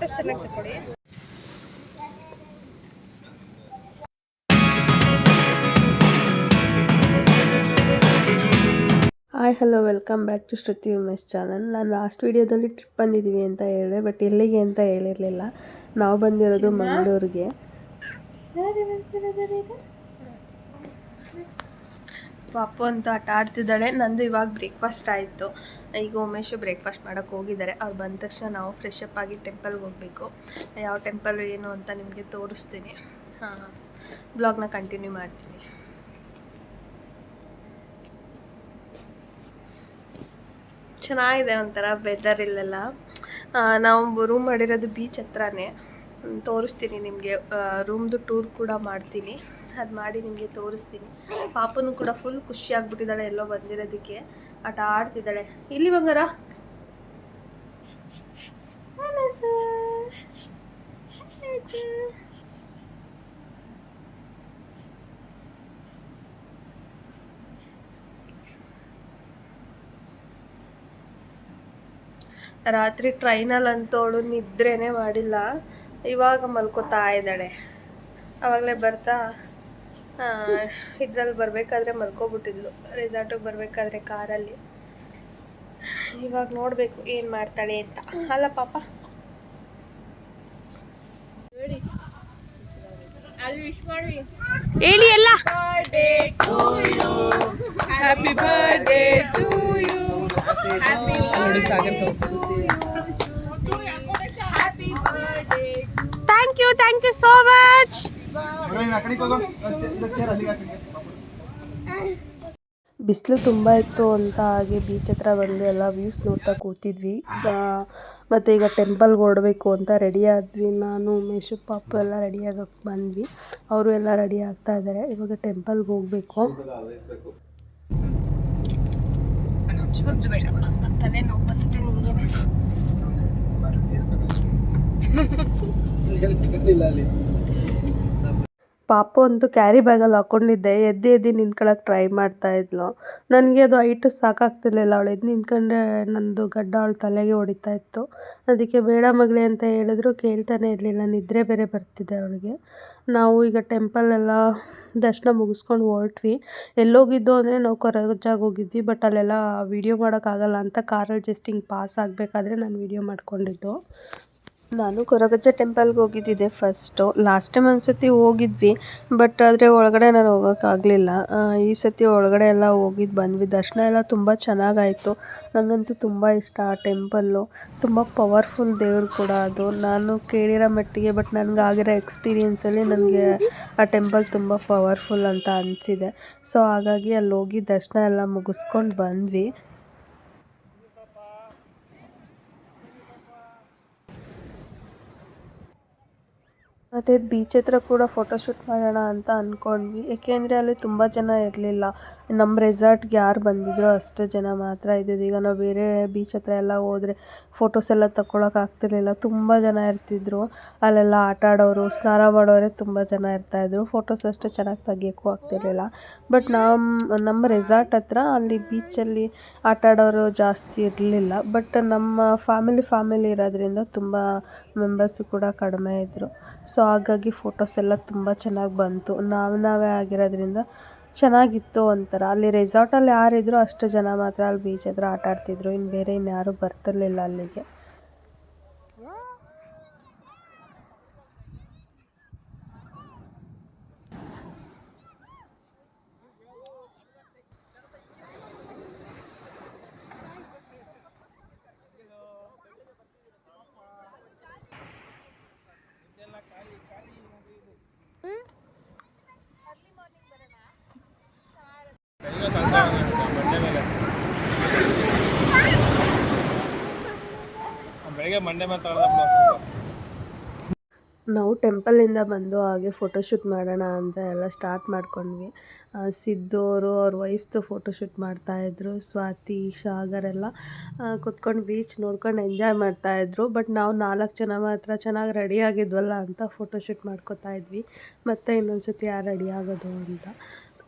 Photos ಚೆನ್ನಾಗಿ ತಗೊಳ್ಳಿ. Hi hello welcome back to Shruti Umesh channel. ನಾನು ಲಾಸ್ಟ್ ವೀಡಿಯೋದಲ್ಲಿ ಟ್ರಿಪ್ ಬಂದಿದ್ದೀವಿ ಅಂತ ಹೇಳಿದೆ, ಬಟ್ ಎಲ್ಲಿಗೆ ಅಂತ ಹೇಳಿರಲಿಲ್ಲ. ನಾವು ಬಂದಿರೋದು ಮಂಗಳೂರಿಗೆ. ಪಾಪು ಅಂತ ಆಟ ಆಡ್ತಿದ್ದಾಳೆ. ನಂದು ಇವಾಗ ಬ್ರೇಕ್ಫಾಸ್ಟ್ ಆಯಿತು. ಈಗ ಉಮೇಶು ಬ್ರೇಕ್ಫಾಸ್ಟ್ ಮಾಡೋಕ್ಕೆ ಹೋಗಿದ್ದಾರೆ. ಅವ್ರು ಬಂದ ತಕ್ಷಣ ನಾವು ಫ್ರೆಶ್ ಅಪ್ ಆಗಿ ಟೆಂಪಲ್ಗೆ ಹೋಗಬೇಕು. ಯಾವ ಟೆಂಪಲ್ ಏನು ಅಂತ ನಿಮಗೆ ತೋರಿಸ್ತೀನಿ. ಬ್ಲಾಗ್ನ ಕಂಟಿನ್ಯೂ ಮಾಡ್ತೀನಿ. ಚೆನ್ನಾಗಿದೆ ಒಂಥರ ವೆದರ್ ಇಲ್ಲೆಲ್ಲ. ನಾವು ರೂಮ್ ಮಾಡಿರೋದು ಬೀಚ್ ಹತ್ರನೇ. ತೋರಿಸ್ತೀನಿ ನಿಮಗೆ. ರೂಮ್ದು ಟೂರ್ ಕೂಡ ಮಾಡ್ತೀನಿ. ಅದು ಮಾಡಿ ನಿಮಗೆ ತೋರಿಸ್ತೀನಿ. ಪಾಪನು ಕೂಡ ಫುಲ್ ಖುಷಿ ಆಗ್ಬಿಟ್ಟಿದ್ದಾಳೆ ಎಲ್ಲೋ ಬಂದಿರೋದಕ್ಕೆ. ಆಟ ಆಡ್ತಿದ್ದಾಳೆ. ಇಲ್ಲಿ ಬಂಗಾರ ರಾತ್ರಿ ಟ್ರೈನಲ್ಲಂತೂ ಅವಳು ನಿದ್ರೆನೇ ಮಾಡಿಲ್ಲ. ಇವಾಗ ಮಲ್ಕೋತಾ ಇದ್ದಾಳೆ. ಆವಾಗಲೇ ಬರ್ತಾ ಇದ್ರಲ್ಲಿ ಬರಬೇಕಾದ್ರೆ ಮಲ್ಕೊಬಿಟ್ಟಿದ್ಲು. ರೆಸಾರ್ಟಿಗೆ ಬರಬೇಕಾದ್ರೆ ಕಾರಲ್ಲಿ. ಇವಾಗ ನೋಡಬೇಕು ಏನು ಮಾಡ್ತಾಳೆ ಅಂತ. ಅಲ್ಲ ಪಾಪ ಹೇಳಿ ಎಲ್ಲ. Happy birthday to you. Thank you so much. ಬಿಸಿಲು ತುಂಬ ಇತ್ತು ಅಂತ ಹಾಗೆ ಬೀಚ್ ಹತ್ರ ಬಂದು ಎಲ್ಲ ವ್ಯೂಸ್ ನೋಡ್ತಾ ಕೂತಿದ್ವಿ. ಮತ್ತು ಈಗ ಟೆಂಪಲ್ಗೆ ಹೊರಡಬೇಕು ಅಂತ ರೆಡಿ ಆದ್ವಿ. ನಾನು ಉಮೇಶು ಪಾಪು ಎಲ್ಲ ರೆಡಿ ಆಗೋಕ್ಕೆ ಬಂದ್ವಿ. ಅವರು ಎಲ್ಲ ರೆಡಿ ಆಗ್ತಾ ಇದ್ದಾರೆ. ಇವಾಗ ಟೆಂಪಲ್ಗೆ ಹೋಗಬೇಕು. ತಲೆ ನೋವು ಬರ್ತದೆ ನಿಮಗೆ. ಪಾಪು ಅಂತೂ ಕ್ಯಾರಿ ಬ್ಯಾಗಲ್ಲಿ ಹಾಕ್ಕೊಂಡಿದ್ದೆ. ಎದ್ದು ನಿಂತ್ಕೊಳ್ಳೋಕೆ ಟ್ರೈ ಮಾಡ್ತಾ ಇದ್ಲು. ನನಗೆ ಅದು ಹೈಟ್ ಸಾಕಾಗ್ತಿರ್ಲಿಲ್ಲ. ಅವಳು ಎದ್ದು ನಿಂತ್ಕೊಂಡ್ರೆ ನಂದು ಗಡ್ಡ ಅವಳ ತಲೆಗೆ ಹೊಡಿತಾ ಇತ್ತು. ಅದಕ್ಕೆ ಬೇಡ ಮಗಳೇ ಅಂತ ಹೇಳಿದ್ರು ಕೇಳ್ತಾನೆ ಇರಲಿಲ್ಲ. ನಿದ್ರೆ ಬೇರೆ ಬರ್ತಿದೆ ಅವಳಿಗೆ. ನಾವು ಈಗ ಟೆಂಪಲ್ಲೆಲ್ಲ ದರ್ಶನ ಮುಗಿಸ್ಕೊಂಡು ಹೊರಟ್ವಿ. ಎಲ್ಲೋಗಿದ್ದು ಅಂದರೆ ನಾವು ಕೊರಗಜ್ಜಾಗೆ ಹೋಗಿದ್ವಿ. ಬಟ್ ಅಲ್ಲೆಲ್ಲ ವೀಡಿಯೋ ಮಾಡೋಕ್ಕಾಗಲ್ಲ ಅಂತ ಕಾರಲ್ಲಿ ಜಸ್ಟ್ ಹಿಂಗೆ ಪಾಸ್ ಆಗಬೇಕಾದ್ರೆ ನಾನು ವೀಡಿಯೋ ಮಾಡ್ಕೊಂಡಿದ್ದು. ನಾನು ಕೊರಗಜ್ಜ ಟೆಂಪಲ್ಗೆ ಹೋಗಿದ್ದಿದ್ದೆ ಫಸ್ಟು. ಲಾಸ್ಟ್ ಟೈಮ್ ಒಂದು ಸತಿ ಹೋಗಿದ್ವಿ, ಬಟ್ ಆದರೆ ಒಳಗಡೆ ನಾನು ಹೋಗೋಕ್ಕಾಗಲಿಲ್ಲ. ಈ ಸತಿ ಒಳಗಡೆ ಎಲ್ಲ ಹೋಗಿದ್ದು ಬಂದ್ವಿ. ದರ್ಶನ ಎಲ್ಲ ತುಂಬ ಚೆನ್ನಾಗಾಯಿತು. ನನಗಂತೂ ತುಂಬ ಇಷ್ಟ ಆ ಟೆಂಪಲ್ಲು. ತುಂಬ ಪವರ್ಫುಲ್ ದೇವ್ರು ಕೂಡ ಅದು. ನಾನು ಕೇಳಿರೋ ಮಟ್ಟಿಗೆ, ಬಟ್ ನನಗಾಗಿರೋ ಎಕ್ಸ್ಪೀರಿಯೆನ್ಸಲ್ಲಿ ನನಗೆ ಆ ಟೆಂಪಲ್ ತುಂಬ ಪವರ್ಫುಲ್ ಅಂತ ಅನಿಸಿದೆ. ಸೊ ಹಾಗಾಗಿ ಅಲ್ಲಿ ಹೋಗಿ ದರ್ಶನ ಎಲ್ಲ ಮುಗಿಸ್ಕೊಂಡು ಬಂದ್ವಿ. ಮತ್ತು ಬೀಚ್ ಹತ್ರ ಕೂಡ ಫೋಟೋಶೂಟ್ ಮಾಡೋಣ ಅಂತ ಅಂದ್ಕೊಂಡ್ವಿ. ಏಕೆಂದರೆ ಅಲ್ಲಿ ತುಂಬ ಜನ ಇರಲಿಲ್ಲ. ನಮ್ಮ ರೆಸಾರ್ಟ್ಗೆ ಯಾರು ಬಂದಿದ್ರೋ ಅಷ್ಟು ಜನ ಮಾತ್ರ ಇದ್ದಿದ್ದು. ಈಗ ನಾವು ಬೇರೆ ಬೀಚ್ ಹತ್ರ ಎಲ್ಲ ಹೋದರೆ ಫೋಟೋಸ್ ಎಲ್ಲ ತಗೊಳಕ್ಕೆ ಆಗ್ತಿರ್ಲಿಲ್ಲ. ತುಂಬ ಜನ ಇರ್ತಿದ್ರು. ಅಲ್ಲೆಲ್ಲ ಆಟ ಆಡೋರು, ಸ್ನಾನ ಮಾಡೋರೇ ತುಂಬ ಜನ ಇರ್ತಾಯಿದ್ರು. ಫೋಟೋಸ್ ಅಷ್ಟು ಚೆನ್ನಾಗಿ ತೆಗಿಯೋಕ್ಕೂ ಆಗ್ತಿರ್ಲಿಲ್ಲ. ಬಟ್ ನಮ್ಮ ರೆಸಾರ್ಟ್ ಹತ್ರ ಅಲ್ಲಿ ಬೀಚಲ್ಲಿ ಆಟ ಆಡೋರು ಜಾಸ್ತಿ ಇರಲಿಲ್ಲ. ಬಟ್ ನಮ್ಮ ಫ್ಯಾಮಿಲಿ ಇರೋದ್ರಿಂದ ತುಂಬ ಮೆಂಬರ್ಸು ಕೂಡ ಕಡಿಮೆ ಇದ್ದರು. ಸೊ ಹಾಗಾಗಿ ಫೋಟೋಸ್ ಎಲ್ಲ ತುಂಬ ಚೆನ್ನಾಗಿ ಬಂತು. ನಾವೇ ಆಗಿರೋದ್ರಿಂದ ಚೆನ್ನಾಗಿತ್ತು ಒಂಥರ. ಅಲ್ಲಿ ರೆಸಾರ್ಟಲ್ಲಿ ಯಾರಿದ್ರು ಅಷ್ಟು ಜನ ಮಾತ್ರ ಅಲ್ಲಿ ಬೀಚ್ ಹತ್ರ ಆಟ ಆಡ್ತಿದ್ರು. ಇನ್ನು ಬೇರೆ ಇನ್ಯಾರೂ ಬರ್ತಿರ್ಲಿಲ್ಲ ಅಲ್ಲಿಗೆ. ನಾವು ಟೆಂಪಲಿಂದ ಬಂದು ಹಾಗೆ ಫೋಟೋಶೂಟ್ ಮಾಡೋಣ ಅಂತ ಎಲ್ಲ ಸ್ಟಾರ್ಟ್ ಮಾಡ್ಕೊಂಡ್ವಿ. ಸಿದ್ದು ಅವರು ಅವ್ರ ವೈಫ್ದು ಫೋಟೋಶೂಟ್ ಮಾಡ್ತಾಯಿದ್ರು. ಸ್ವಾತಿ, ಸಾಗರ್ ಎಲ್ಲ ಕುತ್ಕೊಂಡು ಬೀಚ್ ನೋಡ್ಕೊಂಡು ಎಂಜಾಯ್ ಮಾಡ್ತಾಯಿದ್ರು. ಬಟ್ ನಾವು 4 ಜನ ಮಾತ್ರ ಚೆನ್ನಾಗಿ ರೆಡಿ ಆಗಿದ್ವಲ್ಲ ಅಂತ ಫೋಟೋಶೂಟ್ ಮಾಡ್ಕೋತಾ ಇದ್ವಿ. ಮತ್ತು ಇನ್ನೊಂದು ಸತಿ ಯಾರು ರೆಡಿ ಆಗೋದು ಅಂತ.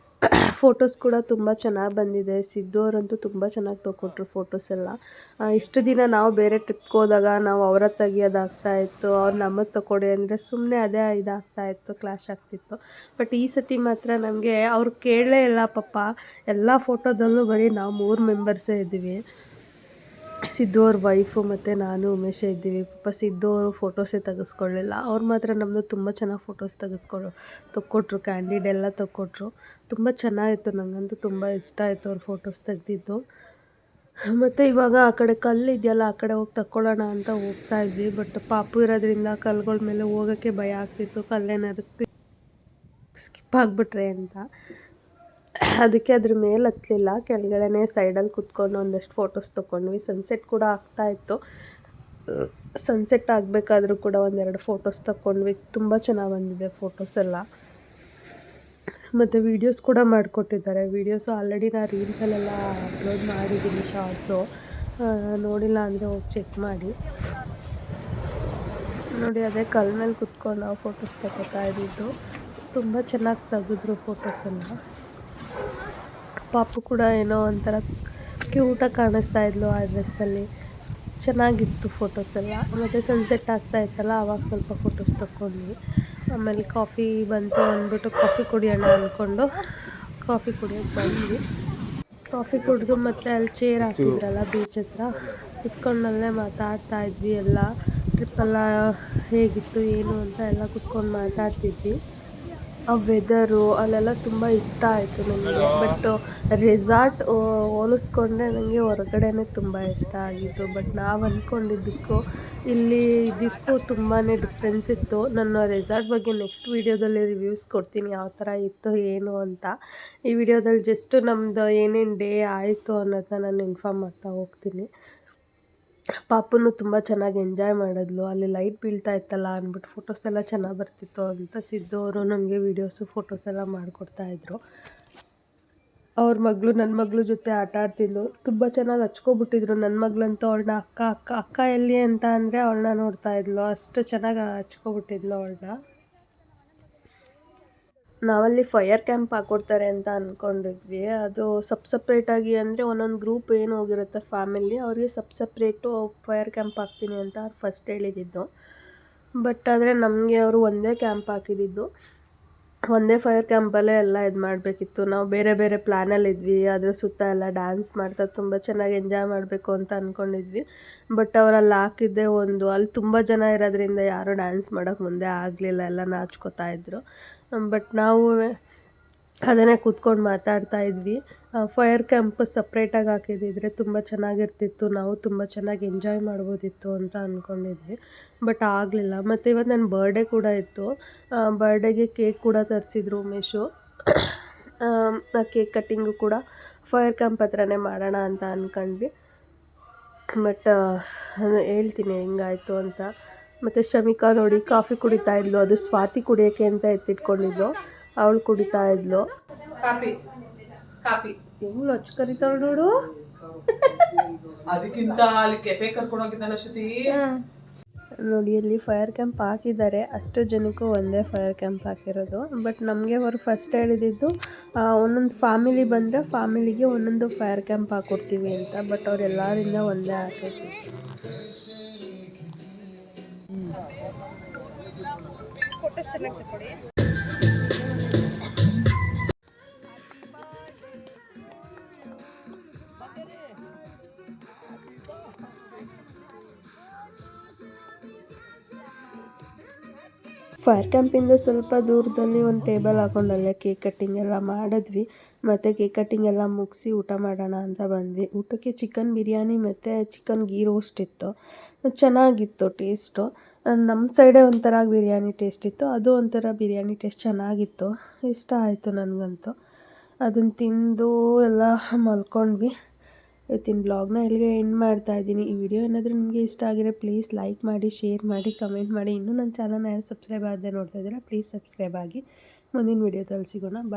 ಫೋಟೋಸ್ ಕೂಡ ತುಂಬ ಚೆನ್ನಾಗಿ ಬಂದಿದೆ. ಸಿದ್ದು ಅವರಂತೂ ತುಂಬ ಚೆನ್ನಾಗಿ ತೊಗೊಟ್ರು ಫೋಟೋಸ್ ಎಲ್ಲ. ಇಷ್ಟು ದಿನ ನಾವು ಬೇರೆ ಟ್ರಿಪ್ಗೆ ಹೋದಾಗ ನಾವು ಅವರ ತೆಗಿಯೋದಾಗ್ತಾಯಿತ್ತು, ಅವ್ರು ನಮಗೆ ತಗೊಡಿ ಅಂದರೆ ಸುಮ್ಮನೆ ಅದೇ ಇದಾಗ್ತಾಯಿತ್ತು, ಕ್ಲಾಶ್ ಆಗ್ತಿತ್ತು. ಬಟ್ ಈ ಸತಿ ಮಾತ್ರ ನಮಗೆ ಅವ್ರು ಕೇಳಲೇ ಇಲ್ಲ ಪಾಪ. ಎಲ್ಲ ಫೋಟೋದಲ್ಲೂ ಬರೀ ನಾವು 3 ಮೆಂಬರ್ಸೇ ಇದ್ದೀವಿ. ಸಿದ್ದು ಅವ್ರ ವೈಫು ಮತ್ತು ನಾನು ಉಮೇಶೇ ಇದ್ದೀವಿ. ಪಾಪ ಸಿದ್ದು ಅವರು ಫೋಟೋಸೇ ತೆಗೆಸ್ಕೊಳ್ಳಿಲ್ಲ. ಅವ್ರು ಮಾತ್ರ ನಮ್ಮದು ತುಂಬ ಚೆನ್ನಾಗಿ ಫೋಟೋಸ್ ತೊಗೊಟ್ರು, ಕ್ಯಾಂಡಿಡ್ ಎಲ್ಲ ತೊಗೊಟ್ರು. ತುಂಬ ಚೆನ್ನಾಗಿತ್ತು, ನನಗಂತೂ ತುಂಬ ಇಷ್ಟ ಆಯಿತು ಅವ್ರ ಫೋಟೋಸ್ ತೆಗೆದಿದ್ದು. ಮತ್ತು ಇವಾಗ ಆ ಕಡೆ ಕಲ್ಲಿದೆಯಲ್ಲ, ಆ ಕಡೆ ಹೋಗಿ ತಗೊಳ್ಳೋಣ ಅಂತ ಹೋಗ್ತಾ ಇದ್ವಿ. ಬಟ್ ಪಾಪು ಇರೋದ್ರಿಂದ ಕಲ್ಲುಗಳ ಮೇಲೆ ಹೋಗೋಕ್ಕೆ ಭಯ ಆಗ್ತಿತ್ತು, ಕಲ್ಲೇನಾದ್ರು ಸ್ಕಿಪ್ ಆಗಿಬಿಟ್ರೆ ಅಂತ. ಅದಕ್ಕೆ ಅದ್ರ ಮೇಲೆ ಹತ್ತಲಿಲ್ಲ, ಕೆಳಗಡೆನೇ ಸೈಡಲ್ಲಿ ಕುತ್ಕೊಂಡು ಒಂದಷ್ಟು ಫೋಟೋಸ್ ತೊಗೊಂಡ್ವಿ. ಸನ್ಸೆಟ್ ಕೂಡ ಆಗ್ತಾಯಿತ್ತು. ಸನ್ಸೆಟ್ ಆಗಬೇಕಾದ್ರೂ ಕೂಡ ಒಂದೆರಡು ಫೋಟೋಸ್ ತೊಗೊಂಡ್ವಿ. ತುಂಬ ಚೆನ್ನಾಗಿ ಬಂದಿದೆ ಫೋಟೋಸ್ ಎಲ್ಲ. ಮತ್ತು ವೀಡಿಯೋಸ್ ಕೂಡ ಮಾಡಿಕೊಟ್ಟಿದ್ದಾರೆ. ವೀಡಿಯೋಸು ಆಲ್ರೆಡಿ ನಾನು ರೀಲ್ಸಲ್ಲೆಲ್ಲ ಅಪ್ಲೋಡ್ ಮಾಡಿದ್ದೀನಿ ಶಾರ್ಟ್ಸು. ನೋಡಿಲ್ಲ ಅಂದರೆ ಹೋಗಿ ಚೆಕ್ ಮಾಡಿ. ನೋಡಿ, ಅದೇ ಕಲ್ಲ ಮೇಲೆ ಕುತ್ಕೊಂಡು ನಾವು ಫೋಟೋಸ್ ತಗೋತಾ ಇದ್ದಿದ್ದು. ತುಂಬ ಚೆನ್ನಾಗಿ ತೆಗೆದ್ರು ಫೋಟೋಸ್ ಎಲ್ಲ. ಪಾಪು ಕೂಡ ಏನೋ ಒಂಥರ ಕ್ಯೂಟಾಗಿ ಕಾಣಿಸ್ತಾ ಇದ್ಲು ಆ ಡ್ರೆಸ್ಸಲ್ಲಿ. ಚೆನ್ನಾಗಿತ್ತು ಫೋಟೋಸ್ ಎಲ್ಲ. ಮತ್ತು ಸನ್ಸೆಟ್ ಆಗ್ತಾ ಇತ್ತಲ್ಲ, ಆವಾಗ ಸ್ವಲ್ಪ ಫೋಟೋಸ್ ತೊಗೊಂಡ್ವಿ. ಆಮೇಲೆ ಕಾಫಿ ಬಂತು ಅಂದ್ಬಿಟ್ಟು ಕಾಫಿ ಕುಡಿಯೋಣ ಅಂದ್ಕೊಂಡು ಕಾಫಿ ಕುಡಿಯೋಕ್ಕೆ ಬಂದ್ವಿ. ಕಾಫಿ ಕುಡಿದು ಮತ್ತು ಅಲ್ಲಿ ಚೇರ್ ಹಾಕಿದ್ರಲ್ಲ ಬೀಚ್ ಹತ್ರ, ಕುತ್ಕೊಂಡಲ್ಲೇ ಮಾತಾಡ್ತಾ ಇದ್ವಿ. ಎಲ್ಲ ಟ್ರಿಪ್ಪೆಲ್ಲ ಹೇಗಿತ್ತು ಏನು ಅಂತ ಎಲ್ಲ ಕುತ್ಕೊಂಡು ಮಾತಾಡ್ತಿದ್ವಿ. ಆ ವೆದರು ಅಲ್ಲೆಲ್ಲ ತುಂಬ ಇಷ್ಟ ಆಯಿತು ನನಗೆ. ಬಟ್ ರೆಸಾರ್ಟ್ ಹೋಲಿಸ್ಕೊಂಡ್ರೆ ನನಗೆ ಹೊರಗಡೆನೇ ತುಂಬ ಇಷ್ಟ ಆಗಿತ್ತು. ಬಟ್ ನಾವು ಅಂದ್ಕೊಂಡಿದ್ದಕ್ಕೂ ಇಲ್ಲಿ ಇದಕ್ಕೂ ತುಂಬಾ ಡಿಫ್ರೆನ್ಸ್ ಇತ್ತು. ನಾನು ರೆಸಾರ್ಟ್ ಬಗ್ಗೆ ನೆಕ್ಸ್ಟ್ ವೀಡಿಯೋದಲ್ಲಿ ರಿವ್ಯೂಸ್ ಕೊಡ್ತೀನಿ, ಯಾವ ಥರ ಇತ್ತು ಏನು ಅಂತ. ಈ ವಿಡಿಯೋದಲ್ಲಿ ಜಸ್ಟ್ ನಮ್ಮದು ಏನೇನು ಡೇ ಆಯಿತು ಅನ್ನೋದನ್ನ ನಾನು ಇನ್ಫಾರ್ಮ್ ಮಾಡ್ತಾ ಹೋಗ್ತೀನಿ. ಪಾಪುನು ತುಂಬ ಚೆನ್ನಾಗಿ ಎಂಜಾಯ್ ಮಾಡಿದ್ಲು. ಅಲ್ಲಿ ಲೈಟ್ ಬೀಳ್ತಾ ಇತ್ತಲ್ಲ ಅಂದ್ಬಿಟ್ಟು ಫೋಟೋಸ್ ಎಲ್ಲ ಚೆನ್ನಾಗಿ ಬರ್ತಿತ್ತು ಅಂತ ಸಿದ್ದು ಅವರು ನಮಗೆ ವೀಡಿಯೋಸು ಫೋಟೋಸ್ ಎಲ್ಲ ಮಾಡಿಕೊಡ್ತಾಯಿದ್ರು. ಅವ್ರ ಮಗಳು ನನ್ನ ಮಗಳ ಜೊತೆ ಆಟ ಆಡ್ತಿದ್ಲು. ತುಂಬ ಚೆನ್ನಾಗಿ ಹಚ್ಕೊಬಿಟ್ಟಿದ್ರು. ನನ್ನ ಮಗಳಂತೂ ಅವಳನ್ನ ಅಕ್ಕ ಅಕ್ಕ ಅಕ್ಕ ಎಲ್ಲಿ ಅಂತ ಅಂದರೆ ಅವಳನ್ನ ನೋಡ್ತಾ ಇದ್ಲು. ಅಷ್ಟು ಚೆನ್ನಾಗಿ ಹಚ್ಕೊಬಿಟ್ಟಿದ್ಲು ಅವಳನ್ನ. ನಾವಲ್ಲಿ ಫೈರ್ ಕ್ಯಾಂಪ್ ಹಾಕ್ಕೊಡ್ತಾರೆ ಅಂತ ಅಂದ್ಕೊಂಡಿದ್ವಿ. ಅದು ಸಪ್ರೇಟಾಗಿ ಅಂದರೆ ಒಂದೊಂದು ಗ್ರೂಪ್ ಏನು ಹೋಗಿರುತ್ತೆ ಫ್ಯಾಮಿಲಿ, ಅವ್ರಿಗೆ ಸಪ್ರೇಟು ಫೈರ್ ಕ್ಯಾಂಪ್ ಹಾಕ್ತೀನಿ ಅಂತ ಫಸ್ಟ್ ಹೇಳಿದ್ದು. ಬಟ್ ಆದರೆ ನಮಗೆ ಅವರು ಒಂದೇ ಕ್ಯಾಂಪ್ ಹಾಕಿದ್ದು. ಒಂದೇ ಫೈರ್ ಕ್ಯಾಂಪಲ್ಲೇ ಎಲ್ಲ ಇದು ಮಾಡಬೇಕಿತ್ತು. ನಾವು ಬೇರೆ ಬೇರೆ ಪ್ಲ್ಯಾನಲ್ಲಿದ್ವಿ. ಅದ್ರ ಸುತ್ತ ಎಲ್ಲ ಡ್ಯಾನ್ಸ್ ಮಾಡ್ತಾ ತುಂಬ ಚೆನ್ನಾಗಿ ಎಂಜಾಯ್ ಮಾಡಬೇಕು ಅಂತ ಅಂದ್ಕೊಂಡಿದ್ವಿ. ಬಟ್ ಅವರಲ್ಲಿ ಹಾಕಿದ್ದೆ ಒಂದು, ಅಲ್ಲಿ ತುಂಬ ಜನ ಇರೋದ್ರಿಂದ ಯಾರೂ ಡ್ಯಾನ್ಸ್ ಮಾಡೋಕ್ಕೆ ಮುಂದೆ ಆಗಲಿಲ್ಲ, ಎಲ್ಲ ನಾಚ್ಕೋತಾ ಇದ್ದರು. ಬಟ್ ನಾವು ಅದನ್ನೇ ಕೂತ್ಕೊಂಡು ಮಾತಾಡ್ತಾ ಇದ್ವಿ. ಫೈರ್ ಕ್ಯಾಂಪ್ ಸಪ್ರೇಟಾಗಿ ಹಾಕಿದ್ದಿದ್ರೆ ತುಂಬ ಚೆನ್ನಾಗಿರ್ತಿತ್ತು, ನಾವು ತುಂಬ ಚೆನ್ನಾಗಿ ಎಂಜಾಯ್ ಮಾಡ್ಬೋದಿತ್ತು ಅಂತ ಅಂದ್ಕೊಂಡಿದ್ವಿ. ಬಟ್ ಆಗಲಿಲ್ಲ. ಮತ್ತು ಇವತ್ತು ನನ್ನ ಬರ್ಡೇ ಕೂಡ ಇತ್ತು. ಬರ್ಡೇಗೆ ಕೇಕ್ ಕೂಡ ತರಿಸಿದ್ರು ಉಮೇಶು. ಆ ಕೇಕ್ ಕಟ್ಟಿಂಗು ಕೂಡ ಫೈರ್ ಕ್ಯಾಂಪ್ ಹತ್ರನೇ ಮಾಡೋಣ ಅಂತ ಅಂದ್ಕೊಂಡ್ವಿ. ಬಟ್ ಹೇಳ್ತೀನಿ ಹೆಂಗಾಯಿತು ಅಂತ. ಮತ್ತು ಶಮಿಕಾ ನೋಡಿ ಕಾಫಿ ಕುಡಿತಾ ಇದ್ಲು. ಅದು ಸ್ವಾತಿ ಕುಡಿಯೋಕ್ಕೆ ಅಂತ ಎತ್ತಿಟ್ಕೊಂಡಿದ್ಲು, ಅವಳು ಕುಡಿತಾ ಇದ್ಲು. ಕಾಪಿ ಕಾಪಿ ಹೆಂಗ್ಳು ಹಚ್ಚು ಕರಿತಾಳು ನೋಡು. ಅದಕ್ಕಿಂತ ಅಲ್ಲಿ ಕೆಫೆ ಕರ್ಕೊಂಡು ಹೋಗಿದ್ದಲ್ಲ ಶ್ರುತಿ. ನೋಡಿ, ಅಲ್ಲಿ ಫೈರ್ ಕ್ಯಾಂಪ್ ಹಾಕಿದ್ದಾರೆ. ಅಷ್ಟು ಜನಕ್ಕೂ ಒಂದೇ ಫೈರ್ ಕ್ಯಾಂಪ್ ಹಾಕಿರೋದು. ಬಟ್ ನಮಗೆ ಅವರು ಫಸ್ಟ್ ಹೇಳಿದ್ದು ಒಂದೊಂದು ಫ್ಯಾಮಿಲಿ ಬಂದರೆ ಫ್ಯಾಮಿಲಿಗೆ ಒಂದೊಂದು ಫೈರ್ ಕ್ಯಾಂಪ್ ಹಾಕ್ಕೊಡ್ತೀವಿ ಅಂತ. ಬಟ್ ಅವ್ರು ಎಲ್ಲರಿಂದ ಒಂದೇ ಹಾಕೈತಿ. ಫೋಟೋಸ್ ಚೆನ್ನಾಗಿ ತಗೊಳ್ಳಿ. ಫೈರ್ ಕ್ಯಾಂಪಿಂದ ಸ್ವಲ್ಪ ದೂರದಲ್ಲಿ ಒಂದು ಟೇಬಲ್ ಹಾಕ್ಕೊಂಡು ಅಲ್ಲೇ ಕೇಕ್ ಕಟ್ಟಿಂಗ್ ಎಲ್ಲ ಮಾಡಿದ್ವಿ. ಮತ್ತು ಕೇಕ್ ಕಟ್ಟಿಂಗ್ ಎಲ್ಲ ಮುಗಿಸಿ ಊಟ ಮಾಡೋಣ ಅಂತ ಬಂದ್ವಿ. ಊಟಕ್ಕೆ ಚಿಕನ್ ಬಿರಿಯಾನಿ ಮತ್ತು ಚಿಕನ್ ಗೀ ರೋಸ್ಟ್ ಇತ್ತು. ಚೆನ್ನಾಗಿತ್ತು ಟೇಸ್ಟು. ನಮ್ಮ ಸೈಡೇ ಒಂಥರ ಬಿರಿಯಾನಿ ಟೇಸ್ಟ್ ಇತ್ತು, ಅದು ಒಂಥರ ಬಿರಿಯಾನಿ ಟೇಸ್ಟ್ ಚೆನ್ನಾಗಿತ್ತು. ಇಷ್ಟ ಆಯಿತು ನನಗಂತೂ. ಅದನ್ನು ತಿಂದು ಎಲ್ಲ ಮಲ್ಕೊಂಡ್ವಿ. ಇವತ್ತಿನ ಬ್ಲಾಗ್ನ ಇಲ್ಲಿಗೆ ಎಂಡ್ ಮಾಡ್ತಾಯಿದ್ದೀನಿ. ಈ ವಿಡಿಯೋ ಏನಾದರೂ ನಿಮಗೆ ಇಷ್ಟ ಆಗಿದ್ರೆ ಪ್ಲೀಸ್ ಲೈಕ್ ಮಾಡಿ, ಶೇರ್ ಮಾಡಿ, ಕಮೆಂಟ್ ಮಾಡಿ. ಇನ್ನೂ ನನ್ನ ಚಾನಲ್ನ ಯಾರು ಸಬ್ಸ್ಕ್ರೈಬ್ ಆಗದೆ ನೋಡ್ತಾ ಇದ್ದೀರಾ ಪ್ಲೀಸ್ ಸಬ್ಸ್ಕ್ರೈಬ್ ಆಗಿ. ಮುಂದಿನ ವಿಡಿಯೋದಲ್ಲಿ ಸಿಗೋಣ. ಬಾಯ್.